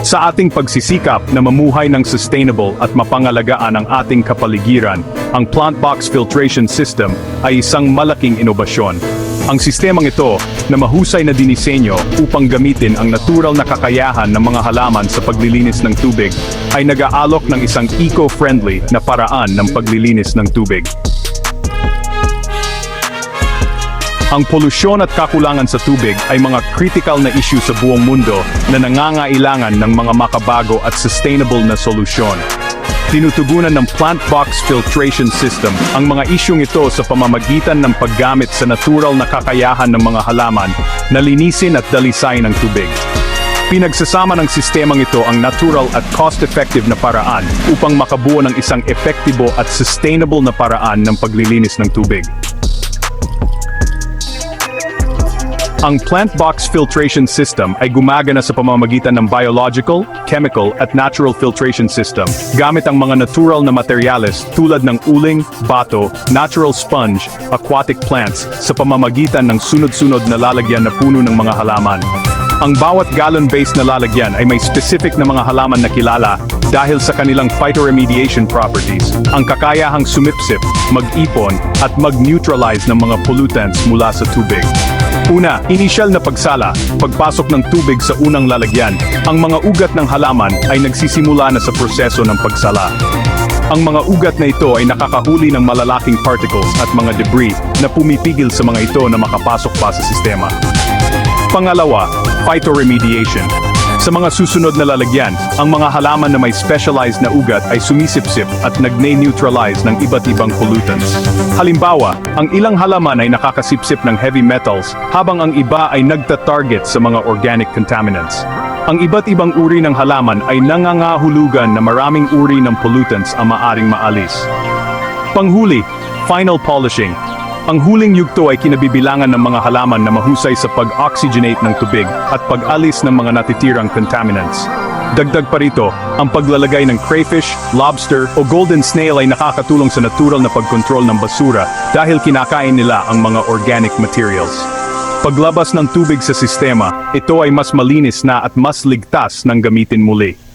Sa ating pagsisikap na mamuhay ng sustainable at mapangalagaan ang ating kapaligiran, ang plant box filtration system ay isang malaking inobasyon. Ang sistemang ito na mahusay na dinisenyo upang gamitin ang natural na kakayahan ng mga halaman sa paglilinis ng tubig ay nag-aalok ng isang eco-friendly na paraan ng paglilinis ng tubig. Ang polusyon at kakulangan sa tubig ay mga critical na issue sa buong mundo na nangangailangan ng mga makabago at sustainable na solusyon. Tinutugunan ng plant box filtration system ang mga isyung ito sa pamamagitan ng paggamit sa natural na kakayahan ng mga halaman na linisin at dalisayin ang tubig. Pinagsasama ng sistemang ito ang natural at cost-effective na paraan upang makabuo ng isang epektibo at sustainable na paraan ng paglilinis ng tubig. Ang plant box filtration system ay gumagana sa pamamagitan ng biological, chemical at natural filtration system gamit ang mga natural na materyales tulad ng uling, bato, natural sponge, aquatic plants sa pamamagitan ng sunod-sunod na lalagyan na puno ng mga halaman. Ang bawat gallon-based na lalagyan ay may specific na mga halaman na kilala dahil sa kanilang phytoremediation properties, ang kakayahang sumipsip, mag-ipon at mag-neutralize ng mga pollutants mula sa tubig. Una, inisyal na pagsala, pagpasok ng tubig sa unang lalagyan, ang mga ugat ng halaman ay nagsisimula na sa proseso ng pagsala. Ang mga ugat na ito ay nakakahuli ng malalaking particles at mga debris na pumipigil sa mga ito na makapasok pa sa sistema. Pangalawa, phytoremediation. Sa mga susunod na lalagyan, ang mga halaman na may specialized na ugat ay sumisipsip at nagne-neutralize ng iba't ibang pollutants. Halimbawa, ang ilang halaman ay nakakasipsip ng heavy metals habang ang iba ay nagta-target sa mga organic contaminants. Ang iba't ibang uri ng halaman ay nangangahulugan na maraming uri ng pollutants ang maaring maalis. Panghuli, final polishing. Ang huling yugto ay kinabibilangan ng mga halaman na mahusay sa pag-oxygenate ng tubig at pag-alis ng mga natitirang contaminants. Dagdag pa rito, ang paglalagay ng crayfish, lobster o golden snail ay nakakatulong sa natural na pagkontrol ng basura dahil kinakain nila ang mga organic materials. Paglabas ng tubig sa sistema, ito ay mas malinis na at mas ligtas ng gamitin muli.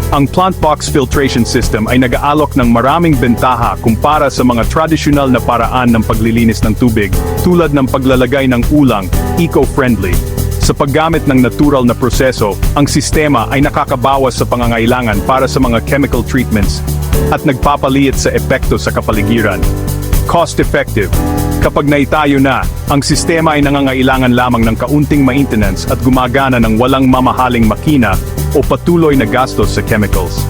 Ang plant box filtration system ay nag-aalok ng maraming bentaha kumpara sa mga tradisyonal na paraan ng paglilinis ng tubig tulad ng paglalagay ng ulang, eco-friendly. Sa paggamit ng natural na proseso, ang sistema ay nakakabawas sa pangangailangan para sa mga chemical treatments at nagpapaliit sa epekto sa kapaligiran. Cost-effective. Kapag naitayo na, ang sistema ay nangangailangan lamang ng kaunting maintenance at gumagana ng walang mamahaling makina o patuloy na gastos sa chemicals.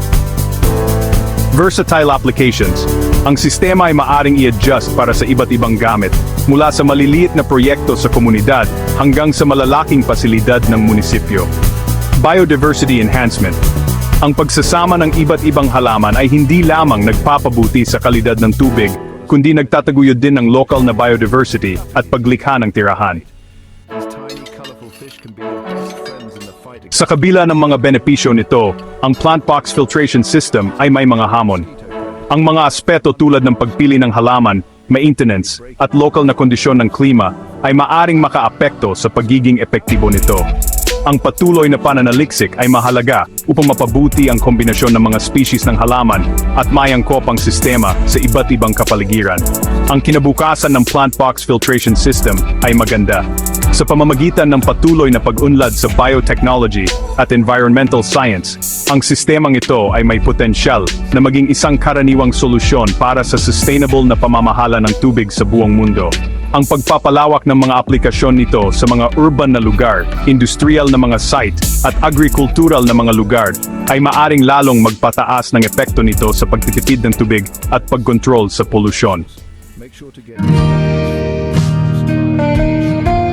Versatile applications. Ang sistema ay maaring i-adjust para sa iba't ibang gamit, mula sa maliliit na proyekto sa komunidad hanggang sa malalaking pasilidad ng munisipyo. Biodiversity enhancement. Ang pagsasama ng iba't ibang halaman ay hindi lamang nagpapabuti sa kalidad ng tubig, kundi nagtataguyod din ng local na biodiversity at paglikha ng tirahan. Sa kabila ng mga benepisyo nito, ang plant box filtration system ay may mga hamon. Ang mga aspeto tulad ng pagpili ng halaman, maintenance, at local na kondisyon ng klima ay maaring makaapekto sa pagiging epektibo nito. Ang patuloy na pananaliksik ay mahalaga upang mapabuti ang kombinasyon ng mga species ng halaman at mayangkop ang sistema sa iba't ibang kapaligiran. Ang kinabukasan ng plant box filtration system ay maganda. Sa pamamagitan ng patuloy na pag-unlad sa biotechnology at environmental science, ang sistemang ito ay may potensyal na maging isang karaniwang solusyon para sa sustainable na pamamahala ng tubig sa buong mundo. Ang pagpapalawak ng mga aplikasyon nito sa mga urban na lugar, industrial na mga site, at agrikultural na mga lugar ay maaring lalong magpataas ng epekto nito sa pagtitipid ng tubig at pagkontrol sa polusyon.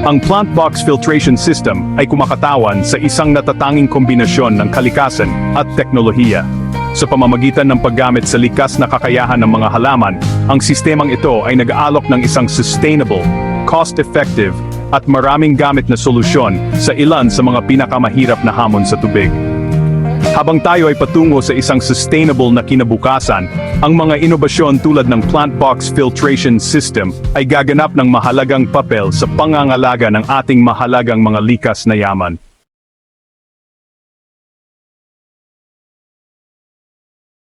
Ang plant box filtration system ay kumakatawan sa isang natatanging kombinasyon ng kalikasan at teknolohiya. Sa pamamagitan ng paggamit sa likas na kakayahan ng mga halaman, ang sistemang ito ay nag-aalok ng isang sustainable, cost-effective, at maraming gamit na solusyon sa ilan sa mga pinakamahirap na hamon sa tubig. Habang tayo ay patungo sa isang sustainable na kinabukasan, ang mga inobasyon tulad ng plant box filtration system ay gaganap ng mahalagang papel sa pangangalaga ng ating mahalagang mga likas na yaman.